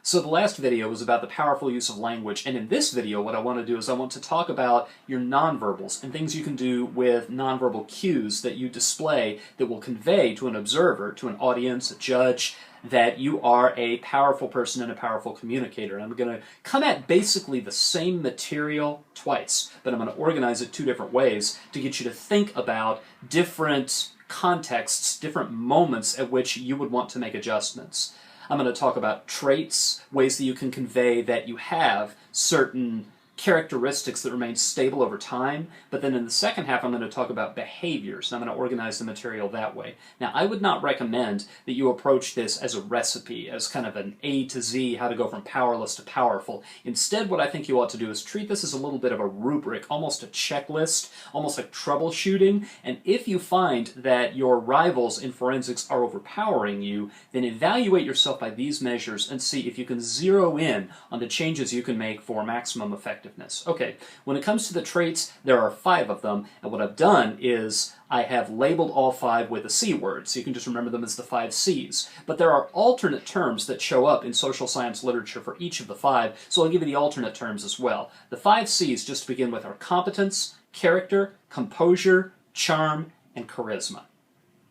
So the last video was about the powerful use of language, and in this video what I want to do is I want to talk about your nonverbals and things you can do with nonverbal cues that you display that will convey to an observer, to an audience, a judge, that you are a powerful person and a powerful communicator. And I'm going to come at basically the same material twice, but I'm going to organize it two different ways to get you to think about different contexts, different moments at which you would want to make adjustments. I'm going to talk about traits, ways that you can convey that you have certain characteristics that remain stable over time, but then in the second half I'm going to talk about behaviors, and I'm going to organize the material that way. Now, I would not recommend that you approach this as a recipe, as kind of an A to Z, how to go from powerless to powerful. Instead, what I think you ought to do is treat this as a little bit of a rubric, almost a checklist, almost like troubleshooting, and if you find that your rivals in forensics are overpowering you, then evaluate yourself by these measures and see if you can zero in on the changes you can make for maximum effectiveness. Okay, when it comes to the traits, there are 5 of them, and what I've done is I have labeled all 5 with a C word, so you can just remember them as the 5 C's. But there are alternate terms that show up in social science literature for each of the 5, so I'll give you the alternate terms as well. The 5 C's, just to begin with, are competence, character, composure, charm, and charisma.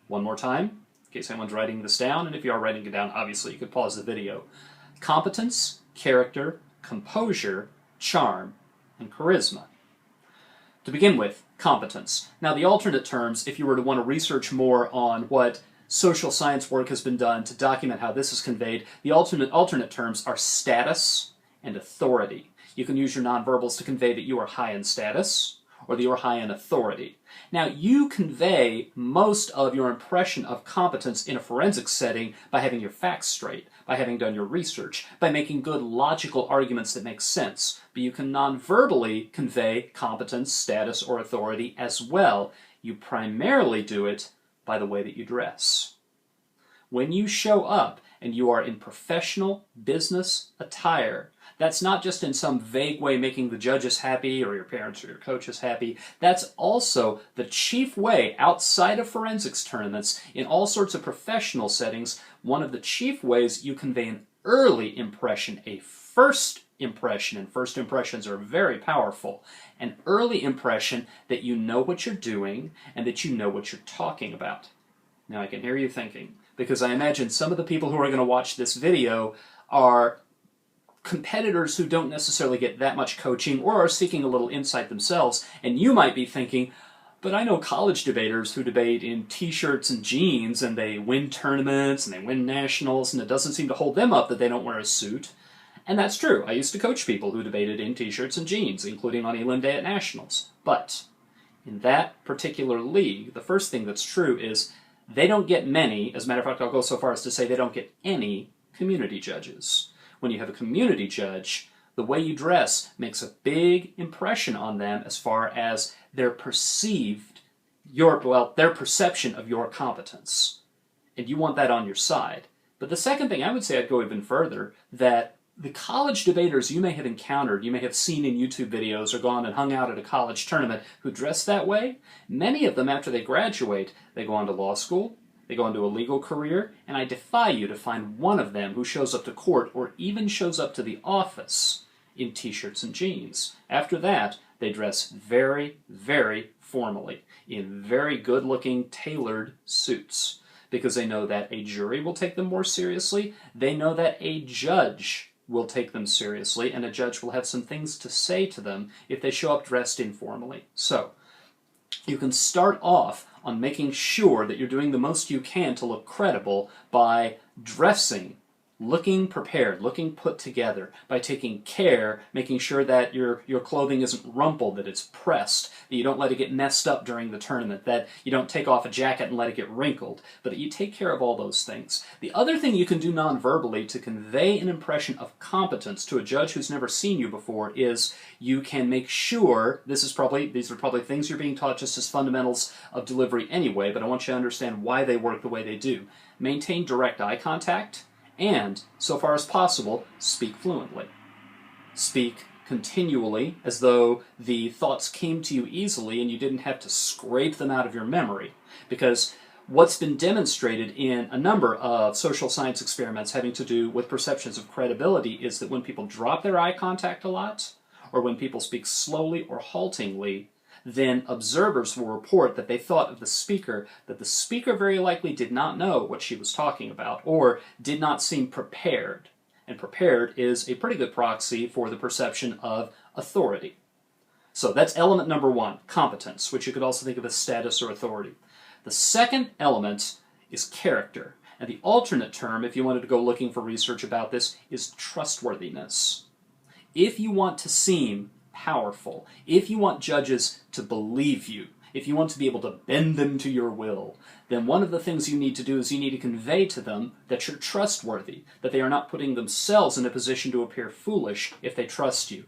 One more time, in case anyone's writing this down, and if you are writing it down, obviously you could pause the video. Competence, character, composure, charm, and charisma. To begin with, competence. Now, the alternate terms, if you were to want to research more on what social science work has been done to document how this is conveyed, the alternate terms are status and authority. You can use your nonverbals to convey that you are high in status or that you are high in authority. Now, you convey most of your impression of competence in a forensic setting by having your facts straight, by having done your research, by making good logical arguments that make sense. But you can non-verbally convey competence, status, or authority as well. You primarily do it by the way that you dress. When you show up and you are in professional business attire, that's not just in some vague way making the judges happy or your parents or your coaches happy. That's also the chief way, outside of forensics tournaments, in all sorts of professional settings, one of the chief ways you convey an early impression, a first impression, and first impressions are very powerful, an early impression that you know what you're doing and that you know what you're talking about. Now, I can hear you thinking, because I imagine some of the people who are going to watch this video are competitors who don't necessarily get that much coaching or are seeking a little insight themselves, and you might be thinking, but I know college debaters who debate in t-shirts and jeans and they win tournaments and they win nationals, and it doesn't seem to hold them up that they don't wear a suit. And that's true. I used to coach people who debated in t-shirts and jeans, including on Elam Day at nationals. But in that particular league, the first thing that's true is they don't get many, as a matter of fact I'll go so far as to say they don't get any community judges. When you have a community judge, the way you dress makes a big impression on them as far as their perception of your competence. And you want that on your side. But the second thing, I would say I'd go even further, that the college debaters you may have encountered, you may have seen in YouTube videos or gone and hung out at a college tournament who dress that way, many of them after they graduate, they go on to law school, they go into a legal career, and I defy you to find one of them who shows up to court or even shows up to the office in t-shirts and jeans. After that, they dress very, very formally, in very good-looking, tailored suits, because they know that a jury will take them more seriously, they know that a judge will take them seriously, and a judge will have some things to say to them if they show up dressed informally. So, you can start off on making sure that you're doing the most you can to look credible by dressing, looking prepared, looking put together, by taking care, making sure that your clothing isn't rumpled, that it's pressed, that you don't let it get messed up during the tournament, that you don't take off a jacket and let it get wrinkled, but that you take care of all those things. The other thing you can do non-verbally to convey an impression of competence to a judge who's never seen you before is you can make sure, these are probably things you're being taught just as fundamentals of delivery anyway, but I want you to understand why they work the way they do. Maintain direct eye contact, and, so far as possible, speak fluently. Speak continually, as though the thoughts came to you easily and you didn't have to scrape them out of your memory. Because What's been demonstrated in a number of social science experiments having to do with perceptions of credibility is that when people drop their eye contact a lot, or when people speak slowly or haltingly, then observers will report that they thought of the speaker, that the speaker very likely did not know what she was talking about, or did not seem prepared. And prepared is a pretty good proxy for the perception of authority. So that's element number one, competence, which you could also think of as status or authority. The second element is character. And the alternate term, if you wanted to go looking for research about this, is trustworthiness. If you want to seem powerful, if you want judges to believe you, if you want to be able to bend them to your will, then one of the things you need to do is you need to convey to them that you're trustworthy, that they are not putting themselves in a position to appear foolish if they trust you.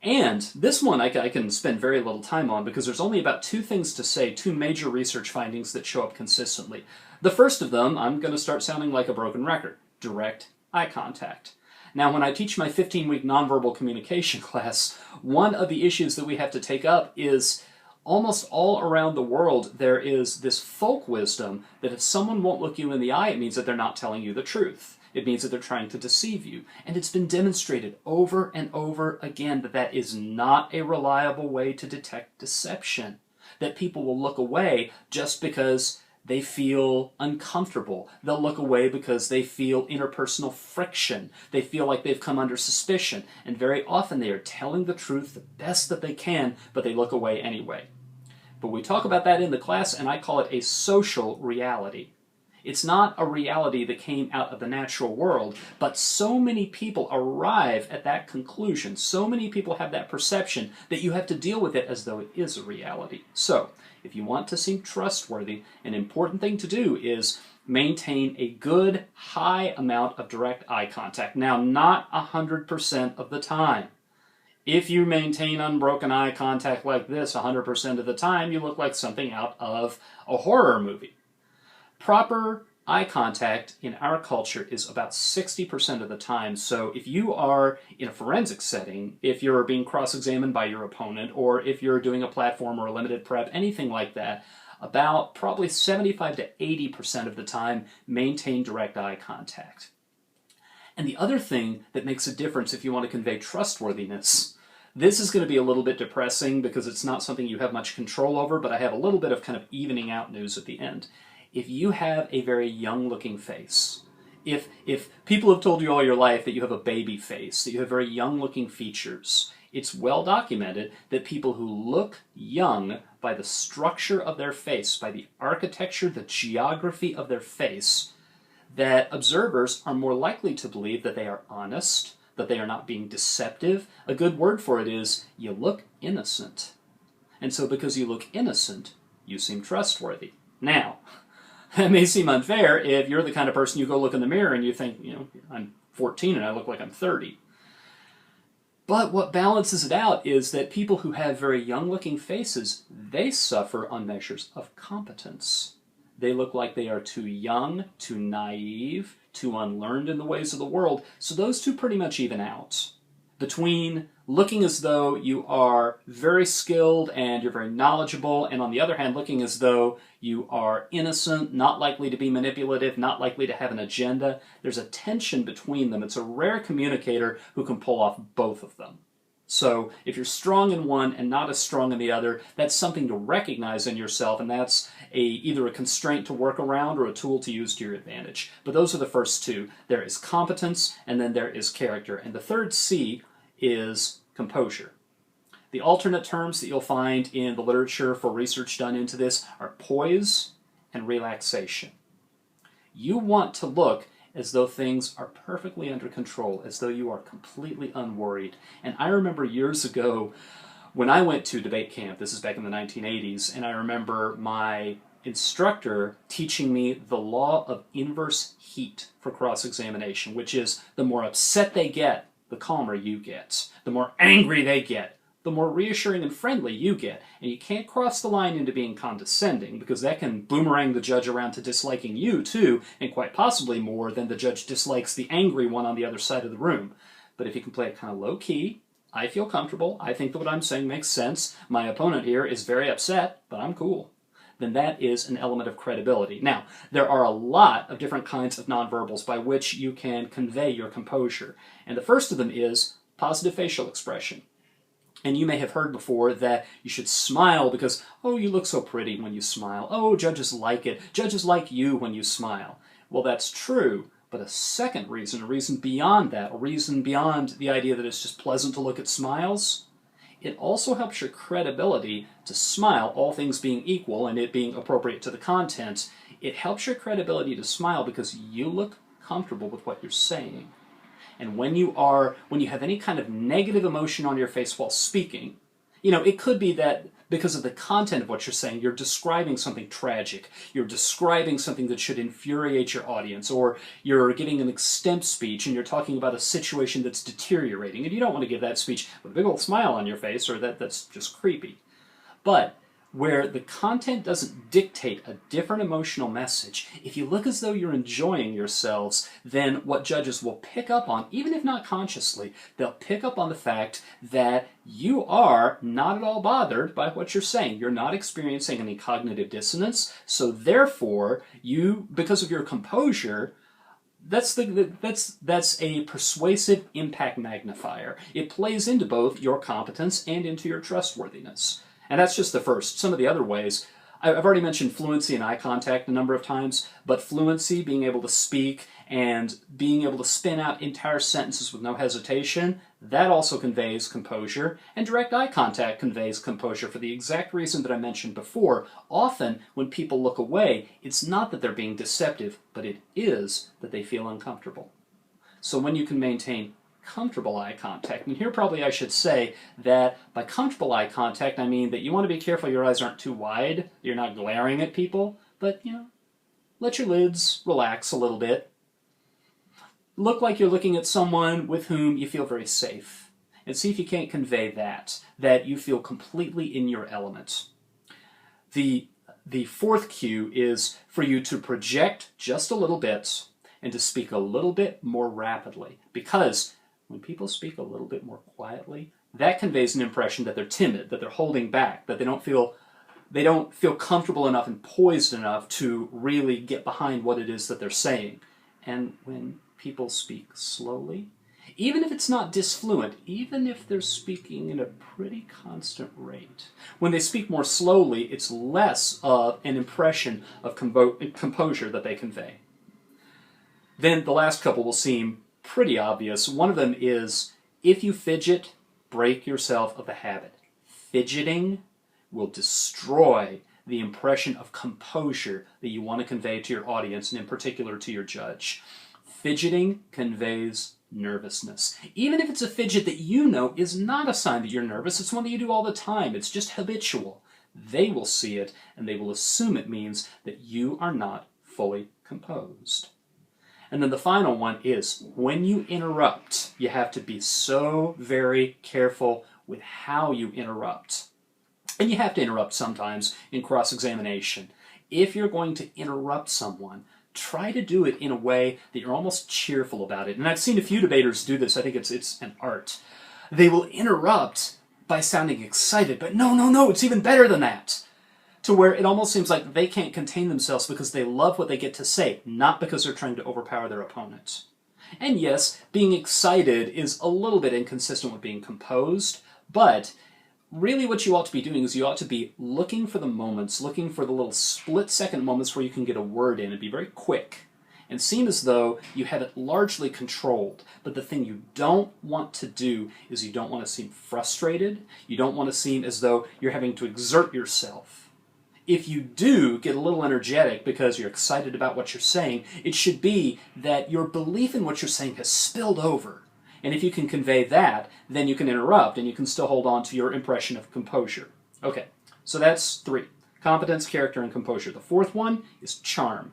And this one I can spend very little time on because there's only about two things to say, two major research findings that show up consistently. The first of them, I'm going to start sounding like a broken record, direct eye contact. Now, when I teach my 15-week nonverbal communication class, one of the issues that we have to take up is almost all around the world there is this folk wisdom that if someone won't look you in the eye, it means that they're not telling you the truth. It means that they're trying to deceive you. And it's been demonstrated over and over again that that is not a reliable way to detect deception. That people will look away just because they feel uncomfortable. They'll look away because they feel interpersonal friction. They feel like they've come under suspicion. And very often they are telling the truth the best that they can, but they look away anyway. But we talk about that in the class, and I call it a social reality. It's not a reality that came out of the natural world, but so many people arrive at that conclusion. So many people have that perception that you have to deal with it as though it is a reality. So, if you want to seem trustworthy, an important thing to do is maintain a good, high amount of direct eye contact. Now, not 100% of the time. If you maintain unbroken eye contact like this 100% of the time, you look like something out of a horror movie. Proper eye contact in our culture is about 60% of the time. So if you are in a forensic setting, if you're being cross-examined by your opponent, or if you're doing a platform or a limited prep, anything like that, about probably 75 to 80% of the time, maintain direct eye contact. And the other thing that makes a difference if you want to convey trustworthiness, this is going to be a little bit depressing because it's not something you have much control over, but I have a little bit of kind of evening out news at the end. If you have a very young-looking face, if people have told you all your life that you have a baby face, that you have very young-looking features, it's well documented that people who look young by the structure of their face, by the architecture, the geography of their face, that observers are more likely to believe that they are honest, that they are not being deceptive. A good word for it is, you look innocent. And so because you look innocent, you seem trustworthy. Now, that may seem unfair if you're the kind of person you go look in the mirror and you think, I'm 14 and I look like I'm 30. But what balances it out is that people who have very young-looking faces, they suffer on measures of competence. They look like they are too young, too naive, too unlearned in the ways of the world, so those two pretty much even out. Between looking as though you are very skilled and you're very knowledgeable, and on the other hand, looking as though you are innocent, not likely to be manipulative, not likely to have an agenda, there's a tension between them. It's a rare communicator who can pull off both of them. So if you're strong in one and not as strong in the other, that's something to recognize in yourself, and that's either a constraint to work around or a tool to use to your advantage. But those are the first two. There is competence, and then there is character. And the third C is composure. The alternate terms that you'll find in the literature for research done into this are poise and relaxation. You want to look as though things are perfectly under control, as though you are completely unworried. And I remember years ago when I went to debate camp, this is back in the 1980s, and I remember my instructor teaching me the law of inverse heat for cross-examination, which is the more upset they get, the calmer you get. The more angry they get, the more reassuring and friendly you get. And you can't cross the line into being condescending, because that can boomerang the judge around to disliking you too, and quite possibly more than the judge dislikes the angry one on the other side of the room. But if you can play it kind of low-key, I feel comfortable, I think that what I'm saying makes sense, my opponent here is very upset, but I'm cool. then that is an element of credibility. Now, there are a lot of different kinds of nonverbals by which you can convey your composure. And the first of them is positive facial expression. And you may have heard before that you should smile because, oh, you look so pretty when you smile. Oh, judges like it. Judges like you when you smile. Well, that's true. But a second reason, a reason beyond that, a reason beyond the idea that it's just pleasant to look at smiles, it also helps your credibility to smile, all things being equal and it being appropriate to the content. It helps your credibility to smile because you look comfortable with what you're saying. And when you have any kind of negative emotion on your face while speaking, it could be that because of the content of what you're saying, you're describing something tragic, you're describing something that should infuriate your audience, or you're giving an extemp speech and you're talking about a situation that's deteriorating, and you don't want to give that speech with a big old smile on your face, or that's just creepy. But where the content doesn't dictate a different emotional message, if you look as though you're enjoying yourselves, then what judges will pick up on, even if not consciously, they'll pick up on the fact that you are not at all bothered by what you're saying. You're not experiencing any cognitive dissonance, so therefore, because of your composure, that's a persuasive impact magnifier. It plays into both your competence and into your trustworthiness. And that's just the first. Some of the other ways, I've already mentioned fluency and eye contact a number of times, but fluency, being able to speak and being able to spin out entire sentences with no hesitation, that also conveys composure. And direct eye contact conveys composure for the exact reason that I mentioned before. Often, when people look away, it's not that they're being deceptive, but it is that they feel uncomfortable. So when you can maintain comfortable eye contact. And here probably I should say that by comfortable eye contact, I mean that you want to be careful your eyes aren't too wide, you're not glaring at people, but, let your lids relax a little bit. Look like you're looking at someone with whom you feel very safe. And see if you can't convey that you feel completely in your element. The fourth cue is for you to project just a little bit and to speak a little bit more rapidly, because when people speak a little bit more quietly, that conveys an impression that they're timid, that they're holding back, that they don't feel comfortable enough and poised enough to really get behind what it is that they're saying. And when people speak slowly, even if it's not disfluent, even if they're speaking in a pretty constant rate, when they speak more slowly, it's less of an impression of composure that they convey. Then the last couple will seem pretty obvious. One of them is, if you fidget, break yourself of the habit. Fidgeting will destroy the impression of composure that you want to convey to your audience, and in particular to your judge. Fidgeting conveys nervousness. Even if it's a fidget that is not a sign that you're nervous, it's one that you do all the time, it's just habitual. They will see it, and they will assume it means that you are not fully composed. And then the final one is, when you interrupt, you have to be so very careful with how you interrupt. And you have to interrupt sometimes in cross-examination. If you're going to interrupt someone, try to do it in a way that you're almost cheerful about it. And I've seen a few debaters do this. I think it's an art. They will interrupt by sounding excited, but no, it's even better than that. To where it almost seems like they can't contain themselves because they love what they get to say, not because they're trying to overpower their opponent. And yes, being excited is a little bit inconsistent with being composed, but really what you ought to be doing is you ought to be looking for the moments, looking for the little split-second moments where you can get a word in and be very quick and seem as though you have it largely controlled. But the thing you don't want to do is you don't want to seem frustrated, you don't want to seem as though you're having to exert yourself. If you do get a little energetic because you're excited about what you're saying, it should be that your belief in what you're saying has spilled over. And if you can convey that, then you can interrupt and you can still hold on to your impression of composure. Okay, so that's 3. Competence, character, and composure. The fourth one is charm.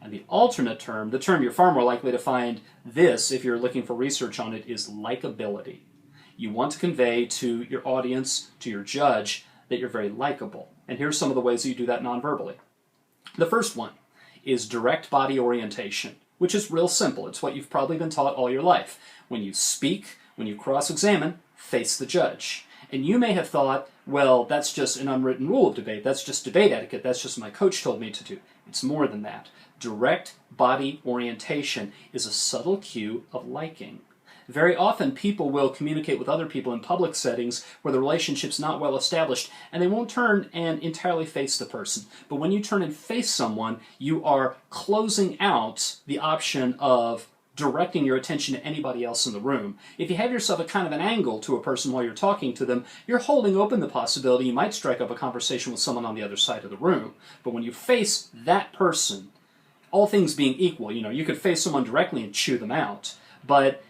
And the alternate term, the term you're far more likely to find this if you're looking for research on it, is likability. You want to convey to your audience, to your judge, that you're very likable. And here's some of the ways that you do that non-verbally. The first one is direct body orientation, which is real simple. It's what you've probably been taught all your life. When you speak, when you cross-examine, face the judge. And you may have thought, well, that's just an unwritten rule of debate. That's just debate etiquette. That's just my coach told me to do. It's more than that. Direct body orientation is a subtle cue of liking. Very often people will communicate with other people in public settings where the relationship's not well established, and they won't turn and entirely face the person. But when you turn and face someone, you are closing out the option of directing your attention to anybody else in the room. If you have yourself a kind of an angle to a person while you're talking to them, you're holding open the possibility you might strike up a conversation with someone on the other side of the room. But when you face that person, all things being equal, you could face someone directly and chew them out. But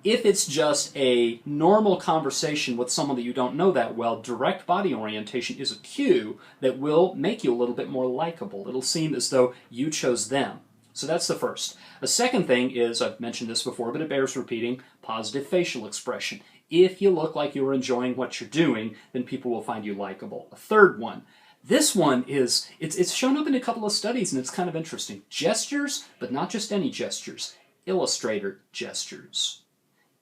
if it's just a normal conversation with someone that you don't know that well, direct body orientation is a cue that will make you a little bit more likable. It'll seem as though you chose them. So that's the first. The second thing is, I've mentioned this before, but it bears repeating, positive facial expression. If you look like you're enjoying what you're doing, then people will find you likable. A third one. This one is, it's shown up in a couple of studies, and it's kind of interesting. Gestures, but not just any gestures. Illustrator gestures.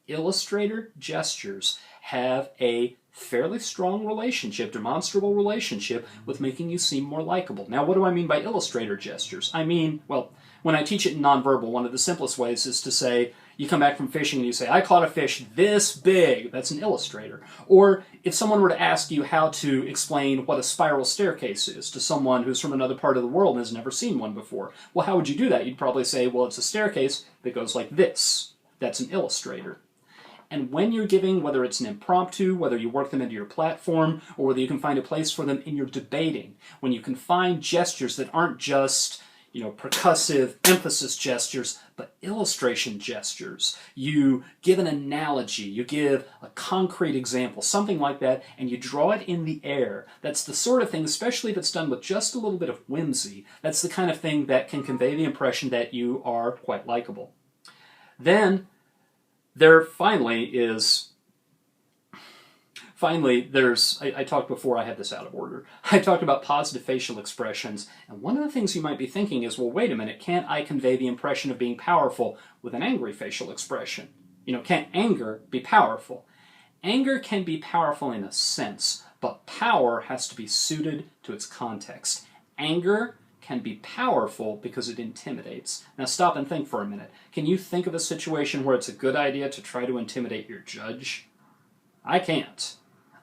Illustrator gestures have a fairly strong relationship, demonstrable relationship, with making you seem more likable. Now, what do I mean by illustrator gestures? I mean, well, when I teach it in nonverbal, one of the simplest ways is to say, you come back from fishing and you say, I caught a fish this big. That's an illustrator. Or if someone were to ask you how to explain what a spiral staircase is to someone who's from another part of the world and has never seen one before, well, how would you do that? You'd probably say, well, it's a staircase that goes like this. That's an illustrator. And when you're giving, whether it's an impromptu, whether you work them into your platform, or whether you can find a place for them in your debating, when you can find gestures that aren't just, percussive emphasis gestures, but illustration gestures. You give an analogy, you give a concrete example, something like that, and you draw it in the air. That's the sort of thing, especially if it's done with just a little bit of whimsy, that's the kind of thing that can convey the impression that you are quite likable. Then, I talked before, I had this out of order. I talked about positive facial expressions, and one of the things you might be thinking is, well, wait a minute, can't I convey the impression of being powerful with an angry facial expression? Can't anger be powerful? Anger can be powerful in a sense, but power has to be suited to its context. Anger can be powerful because it intimidates. Now stop and think for a minute. Can you think of a situation where it's a good idea to try to intimidate your judge? I can't.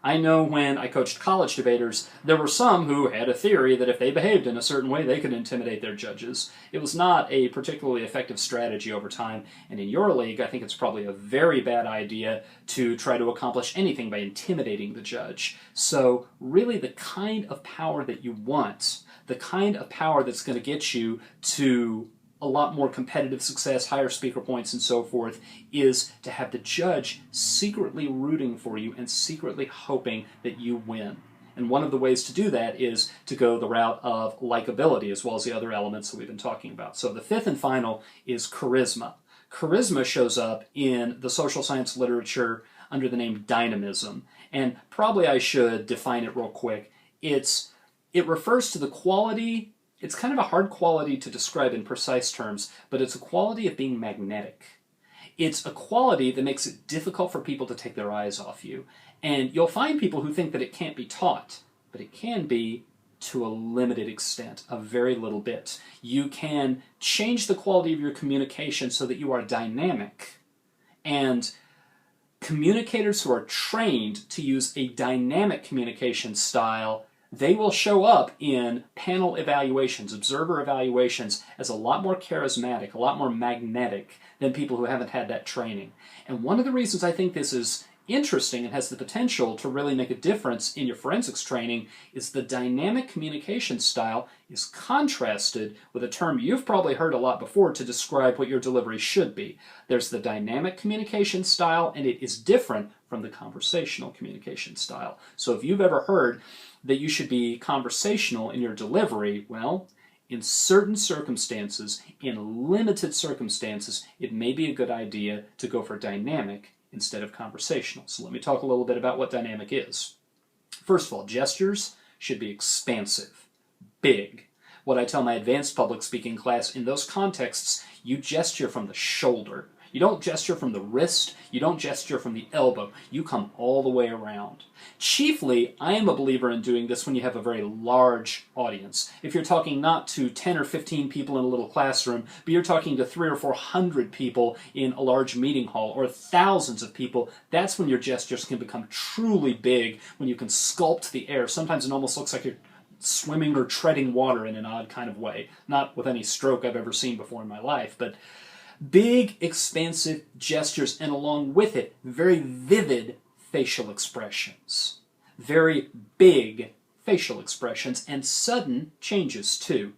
I know when I coached college debaters, there were some who had a theory that if they behaved in a certain way, they could intimidate their judges. It was not a particularly effective strategy over time, and in your league, I think it's probably a very bad idea to try to accomplish anything by intimidating the judge. So really the kind of power that you want, the kind of power that's going to get you to a lot more competitive success, higher speaker points, and so forth, is to have the judge secretly rooting for you and secretly hoping that you win. And one of the ways to do that is to go the route of likability, as well as the other elements that we've been talking about. So the fifth and final is charisma. Charisma shows up in the social science literature under the name dynamism. And probably I should define it real quick. It refers to the quality. It's kind of a hard quality to describe in precise terms, but it's a quality of being magnetic. It's a quality that makes it difficult for people to take their eyes off you. And you'll find people who think that it can't be taught, but it can be to a limited extent, a very little bit. You can change the quality of your communication so that you are dynamic. And communicators who are trained to use a dynamic communication style, they will show up in panel evaluations, observer evaluations, as a lot more charismatic, a lot more magnetic than people who haven't had that training. And one of the reasons I think this is interesting and has the potential to really make a difference in your forensics training is the dynamic communication style is contrasted with a term you've probably heard a lot before to describe what your delivery should be. There's the dynamic communication style, and it is different from the conversational communication style. So if you've ever heard that you should be conversational in your delivery, well, in certain circumstances, in limited circumstances, it may be a good idea to go for dynamic instead of conversational. So let me talk a little bit about what dynamic is. First of all, gestures should be expansive, big. What I tell my advanced public speaking class, in those contexts, you gesture from the shoulder. You don't gesture from the wrist, you don't gesture from the elbow, you come all the way around. Chiefly, I am a believer in doing this when you have a very large audience. If you're talking not to 10 or 15 people in a little classroom, but you're talking to 300 or 400 people in a large meeting hall, or thousands of people, that's when your gestures can become truly big, when you can sculpt the air. Sometimes it almost looks like you're swimming or treading water in an odd kind of way. Not with any stroke I've ever seen before in my life, but big, expansive gestures, and along with it, very vivid facial expressions. Very big facial expressions, and sudden changes too.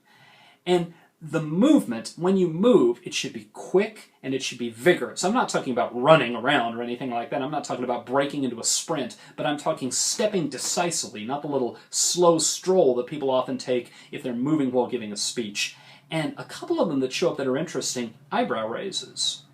And the movement, when you move, it should be quick and it should be vigorous. I'm not talking about running around or anything like that. I'm not talking about breaking into a sprint, but I'm talking stepping decisively, not the little slow stroll that people often take if they're moving while giving a speech. And a couple of them that show up that are interesting, eyebrow raises.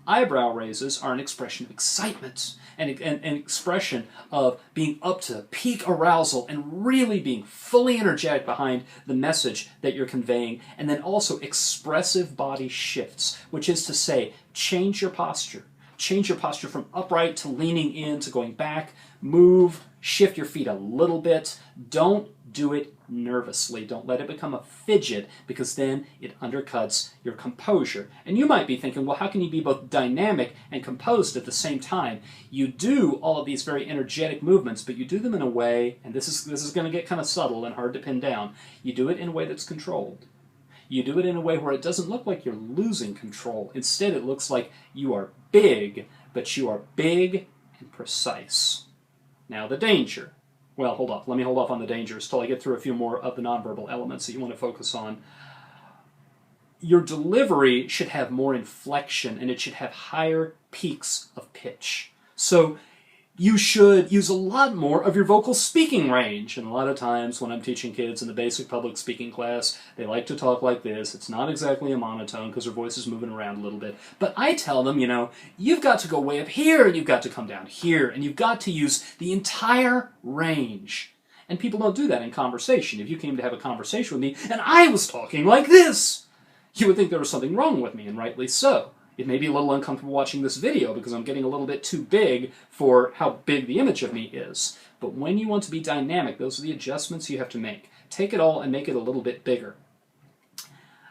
Eyebrow raises are an expression of excitement, and an expression of being up to peak arousal and really being fully energetic behind the message that you're conveying. And then also expressive body shifts, which is to say, change your posture. Change your posture from upright to leaning in to going back. Move, shift your feet a little bit. Don't do it nervously. Don't let it become a fidget, because then it undercuts your composure. And you might be thinking, well, how can you be both dynamic and composed at the same time? You do all of these very energetic movements, but you do them in a way, and this is going to get kind of subtle and hard to pin down, you do it in a way that's controlled. You do it in a way where it doesn't look like you're losing control. Instead, it looks like you are big, but you are big and precise. Now, the danger. Well, hold off. Let me hold off on the dangers till I get through a few more of the nonverbal elements that you want to focus on. Your delivery should have more inflection, and it should have higher peaks of pitch. So you should use a lot more of your vocal speaking range. And a lot of times when I'm teaching kids in the basic public speaking class, they like to talk like this. It's not exactly a monotone because their voice is moving around a little bit. But I tell them, you've got to go way up here, and you've got to come down here, and you've got to use the entire range. And people don't do that in conversation. If you came to have a conversation with me and I was talking like this, you would think there was something wrong with me, and rightly so. It may be a little uncomfortable watching this video because I'm getting a little bit too big for how big the image of me is. But when you want to be dynamic, those are the adjustments you have to make. Take it all and make it a little bit bigger.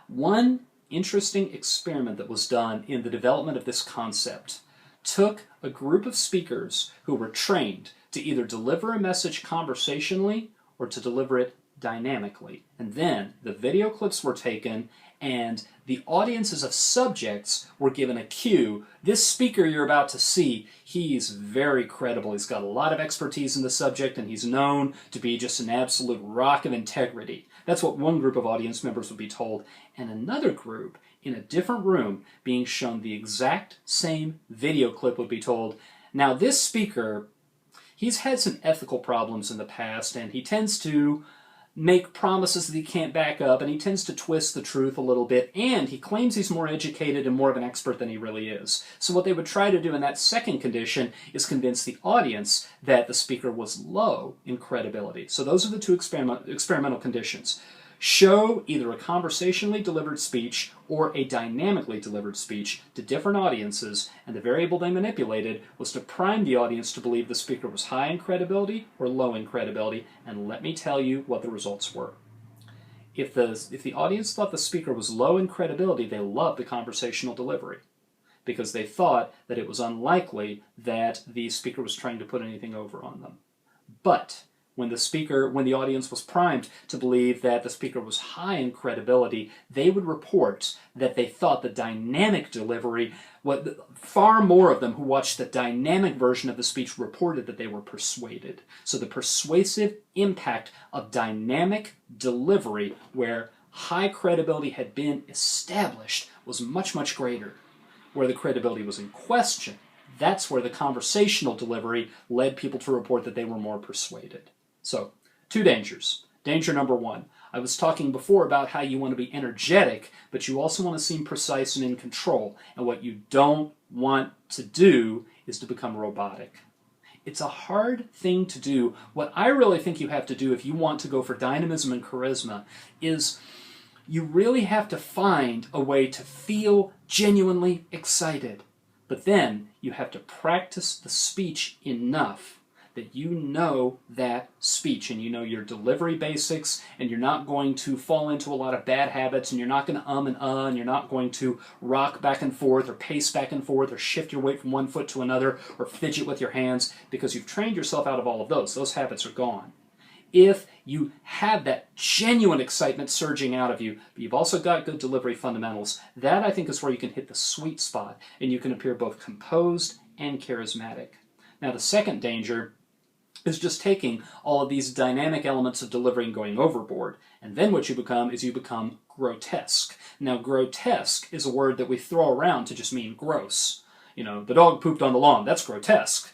One interesting experiment that was done in the development of this concept took a group of speakers who were trained to either deliver a message conversationally or to deliver it dynamically. And then the video clips were taken, and the audiences of subjects were given a cue. This speaker you're about to see, he's very credible. He's got a lot of expertise in the subject, and he's known to be just an absolute rock of integrity. That's what one group of audience members would be told. And another group, in a different room, being shown the exact same video clip, would be told, now this speaker, he's had some ethical problems in the past, and he tends to make promises that he can't back up, and he tends to twist the truth a little bit, and he claims he's more educated and more of an expert than he really is. So what they would try to do in that second condition is convince the audience that the speaker was low in credibility. So those are the two experimental conditions. Show either a conversationally delivered speech or a dynamically delivered speech to different audiences, and the variable they manipulated was to prime the audience to believe the speaker was high in credibility or low in credibility, and let me tell you what the results were. If the audience thought the speaker was low in credibility, they loved the conversational delivery because they thought that it was unlikely that the speaker was trying to put anything over on them. But when the audience was primed to believe that the speaker was high in credibility, they would report that they thought the dynamic delivery, far more of them who watched the dynamic version of the speech reported that they were persuaded. So the persuasive impact of dynamic delivery, where high credibility had been established, was much, much greater. Where the credibility was in question, that's where the conversational delivery led people to report that they were more persuaded. So, two dangers. Danger number one. I was talking before about how you want to be energetic, but you also want to seem precise and in control. And what you don't want to do is to become robotic. It's a hard thing to do. What I really think you have to do if you want to go for dynamism and charisma is you really have to find a way to feel genuinely excited. But then you have to practice the speech enough that you know that speech and you know your delivery basics, and you're not going to fall into a lot of bad habits, and you're not going to and you're not going to rock back and forth or pace back and forth or shift your weight from one foot to another or fidget with your hands, because you've trained yourself out of all of those. Those habits are gone. If you have that genuine excitement surging out of you, but you've also got good delivery fundamentals, that I think is where you can hit the sweet spot and you can appear both composed and charismatic. Now, the second danger is just taking all of these dynamic elements of delivery and going overboard. And then what you become is you become grotesque. Now, grotesque is a word that we throw around to just mean gross. You know, the dog pooped on the lawn, that's grotesque.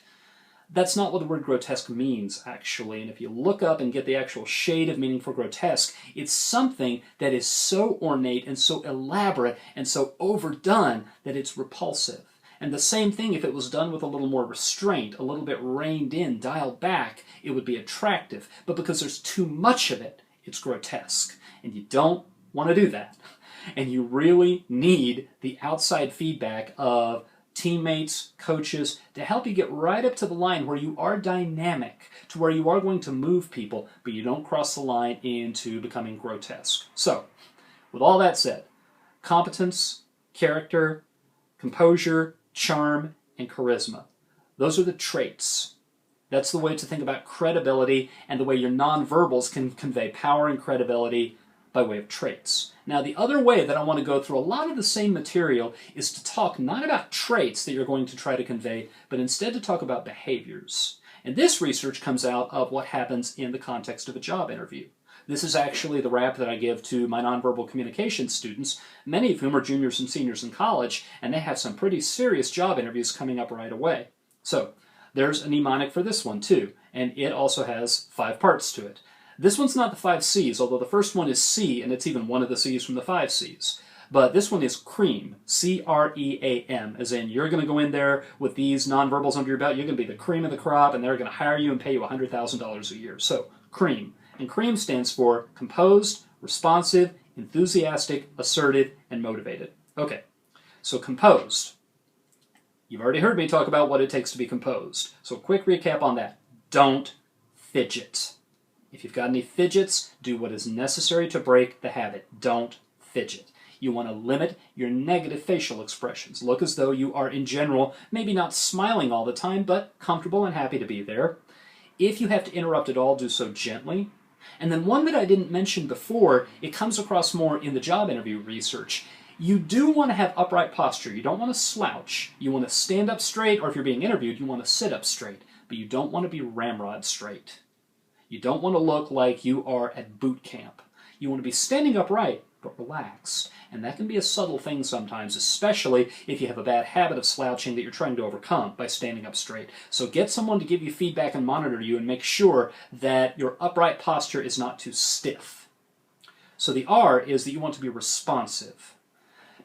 That's not what the word grotesque means, actually. And if you look up and get the actual shade of meaning for grotesque, it's something that is so ornate and so elaborate and so overdone that it's repulsive. And the same thing if it was done with a little more restraint, a little bit reined in, dialed back, it would be attractive. But because there's too much of it, it's grotesque. And you don't want to do that. And you really need the outside feedback of teammates, coaches, to help you get right up to the line where you are dynamic, to where you are going to move people, but you don't cross the line into becoming grotesque. So, with all that said, competence, character, composure, charm, and charisma. Those are the traits. That's the way to think about credibility and the way your nonverbals can convey power and credibility by way of traits. Now, the other way that I want to go through a lot of the same material is to talk not about traits that you're going to try to convey, but instead to talk about behaviors. And this research comes out of what happens in the context of a job interview. This is actually the rap that I give to my nonverbal communication students, many of whom are juniors and seniors in college, and they have some pretty serious job interviews coming up right away. So, there's a mnemonic for this one too, and it also has 5 parts to it. This one's not the 5 C's, although the first one is C, and it's even one of the C's from the 5 C's. But this one is CREAM, C-R-E-A-M, as in you're going to go in there with these nonverbals under your belt, you're going to be the cream of the crop, and they're going to hire you and pay you $100,000 a year. So, CREAM. And CREAM stands for composed, responsive, enthusiastic, assertive, and motivated. Okay, so composed. You've already heard me talk about what it takes to be composed. So a quick recap on that. Don't fidget. If you've got any fidgets, do what is necessary to break the habit. Don't fidget. You want to limit your negative facial expressions. Look as though you are, in general, maybe not smiling all the time, but comfortable and happy to be there. If you have to interrupt at all, do so gently. And then one that I didn't mention before, it comes across more in the job interview research. You do want to have upright posture. You don't want to slouch. You want to stand up straight, or if you're being interviewed, you want to sit up straight. But you don't want to be ramrod straight. You don't want to look like you are at boot camp. You want to be standing upright, but relaxed. And that can be a subtle thing sometimes, especially if you have a bad habit of slouching that you're trying to overcome by standing up straight. So get someone to give you feedback and monitor you and make sure that your upright posture is not too stiff. So the R is that you want to be responsive.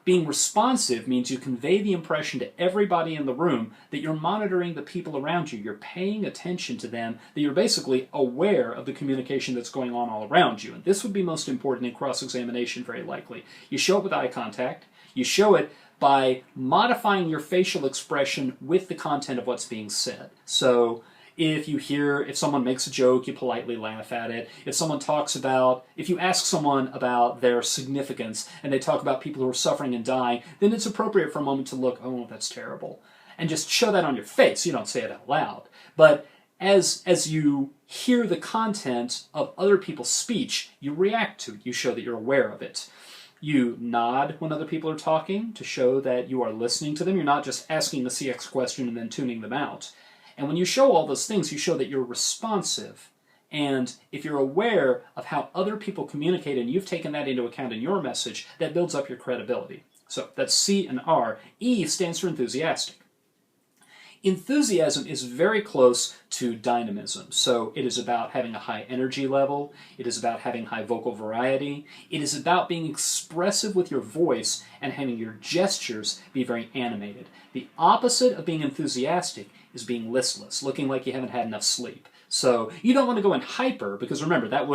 Being responsive means you convey the impression to everybody in the room that you're monitoring the people around you, you're paying attention to them, that you're basically aware of the communication that's going on all around you. And this would be most important in cross-examination, very likely. You show it with eye contact. You show it by modifying your facial expression with the content of what's being said. So if someone makes a joke, you politely laugh at it. If you ask someone about their significance and they talk about people who are suffering and dying, then it's appropriate for a moment to look, oh, that's terrible. And just show that on your face. You don't say it out loud. But as you hear the content of other people's speech, you react to it. You show that you're aware of it. You nod when other people are talking to show that you are listening to them. You're not just asking the CX question and then tuning them out. And when you show all those things, you show that you're responsive. And if you're aware of how other people communicate and you've taken that into account in your message, that builds up your credibility. So that's C and R. E stands for enthusiastic. Enthusiasm is very close to dynamism. So it is about having a high energy level. It is about having high vocal variety. It is about being expressive with your voice and having your gestures be very animated. The opposite of being enthusiastic is being listless, looking like you haven't had enough sleep. So you don't want to go in hyper, because remember, that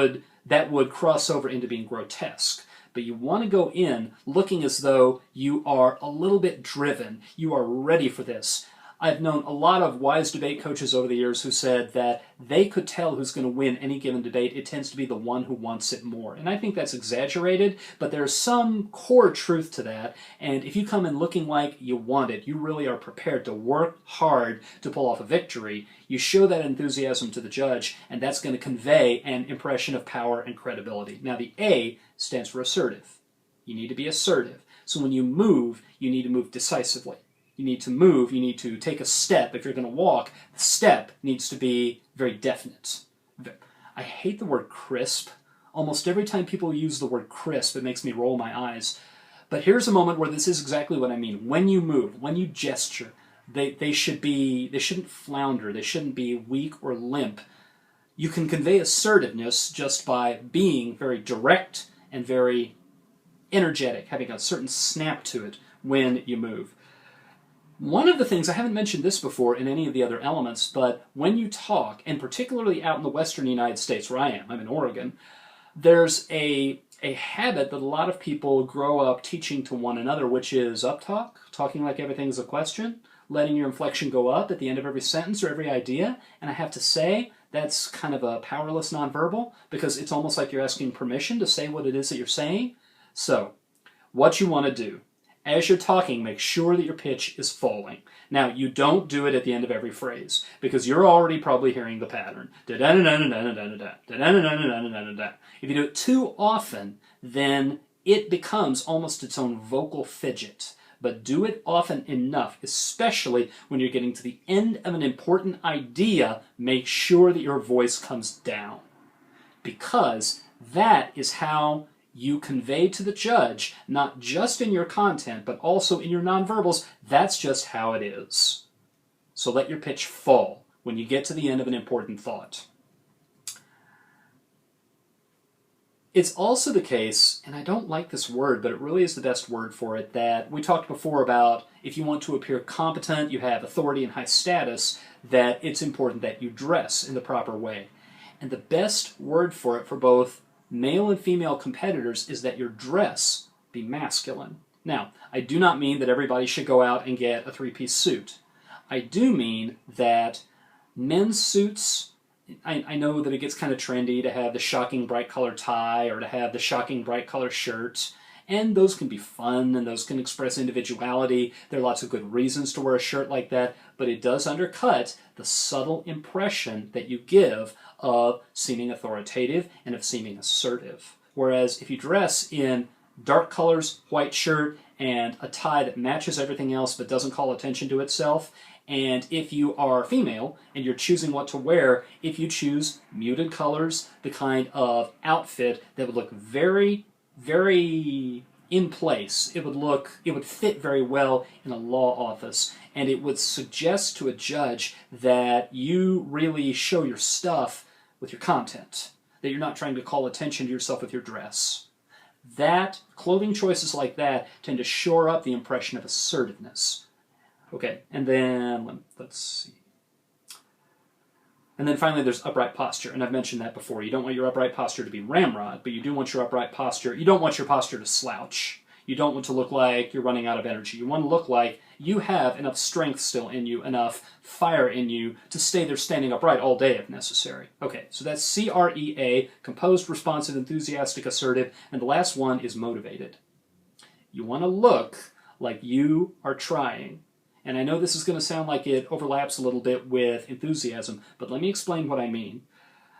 would cross over into being grotesque. but you want to go in looking as though you are a little bit driven. You are ready for this. I've known a lot of wise debate coaches over the years who said that they could tell who's going to win any given debate. It tends to be the one who wants it more. And I think that's exaggerated, but there's some core truth to that. And if you come in looking like you want it, you really are prepared to work hard to pull off a victory, you show that enthusiasm to the judge, and that's going to convey an impression of power and credibility. Now, the A stands for assertive. You need to be assertive. So when you move, you need to move decisively. You need to move, you need to take a step. If you're going to walk, the step needs to be very definite. I hate the word crisp. Almost every time people use the word crisp, it makes me roll my eyes. But here's a moment where this is exactly what I mean. When you move, when you gesture, they shouldn't flounder, they shouldn't be weak or limp. You can convey assertiveness just by being very direct and very energetic, having a certain snap to it when you move. One of the things, I haven't mentioned this before in any of the other elements, but when you talk, and particularly out in the western United States where I'm in Oregon, there's a habit that a lot of people grow up teaching to one another, which is uptalk, talking like everything's a question, letting your inflection go up at the end of every sentence or every idea. And I have to say, that's kind of a powerless nonverbal, because it's almost like you're asking permission to say what it is that you're saying. So, what you want to do, as you're talking, make sure that your pitch is falling. Now, you don't do it at the end of every phrase, because you're already probably hearing the pattern. If you do it too often, then it becomes almost its own vocal fidget. But do it often enough, especially when you're getting to the end of an important idea, make sure that your voice comes down. Because that is how you convey to the judge, not just in your content, but also in your nonverbals, that's just how it is. So let your pitch fall when you get to the end of an important thought. It's also the case, and I don't like this word, but it really is the best word for it, that we talked before about if you want to appear competent, you have authority and high status, that it's important that you dress in the proper way. And the best word for it for both male and female competitors is that your dress be masculine. Now, I do not mean that everybody should go out and get a three-piece suit. I do mean that men's suits, I know that it gets kind of trendy to have the shocking bright color tie or to have the shocking bright color shirt, and those can be fun and those can express individuality. There are lots of good reasons to wear a shirt like that, but it does undercut the subtle impression that you give of seeming authoritative and of seeming assertive. Whereas if you dress in dark colors, white shirt, and a tie that matches everything else but doesn't call attention to itself, and if you are female and you're choosing what to wear, if you choose muted colors, the kind of outfit that would look very, very in place, it would fit very well in a law office, and it would suggest to a judge that you really show your stuff with your content, that you're not trying to call attention to yourself with your dress. That, clothing choices like that tend to shore up the impression of assertiveness. Okay, and then, let's see. And then finally there's upright posture, and I've mentioned that before. You don't want your upright posture to be ramrod, but you do want your upright posture, you don't want your posture to slouch. You don't want to look like you're running out of energy. You want to look like you have enough strength still in you, enough fire in you to stay there standing upright all day if necessary. Okay, so that's CREA, composed, responsive, enthusiastic, assertive, and the last one is motivated. You want to look like you are trying. And I know this is going to sound like it overlaps a little bit with enthusiasm, but let me explain what I mean.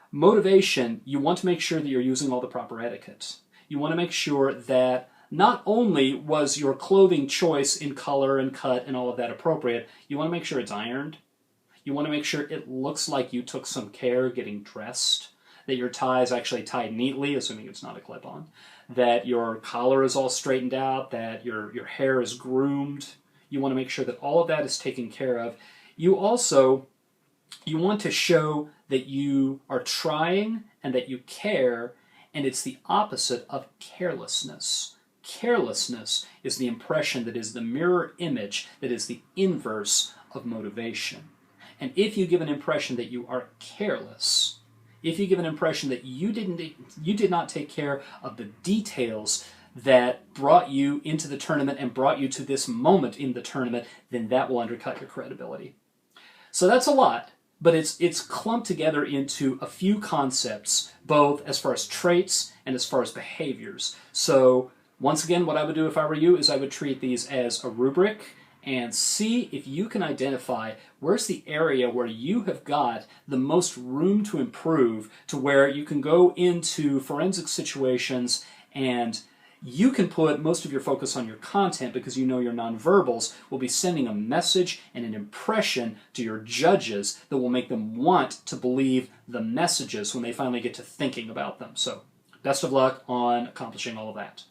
Motivation, you want to make sure that you're using all the proper etiquette. You want to make sure that not only was your clothing choice in color and cut and all of that appropriate, you want to make sure it's ironed. You want to make sure it looks like you took some care getting dressed, that your tie is actually tied neatly, assuming it's not a clip-on, that your collar is all straightened out, that your hair is groomed. You want to make sure that all of that is taken care of. You want to show that you are trying and that you care, and it's the opposite of carelessness. Carelessness is the impression that is the mirror image, that is the inverse of motivation. And if you give an impression that you are careless, if you give an impression that you did not take care of the details that brought you into the tournament and brought you to this moment in the tournament, then that will undercut your credibility. So that's a lot, but it's clumped together into a few concepts, both as far as traits and as far as behaviors. So once again, what I would do if I were you is I would treat these as a rubric and see if you can identify where's the area where you have got the most room to improve, to where you can go into forensic situations and you can put most of your focus on your content because you know your nonverbals will be sending a message and an impression to your judges that will make them want to believe the messages when they finally get to thinking about them. So, best of luck on accomplishing all of that.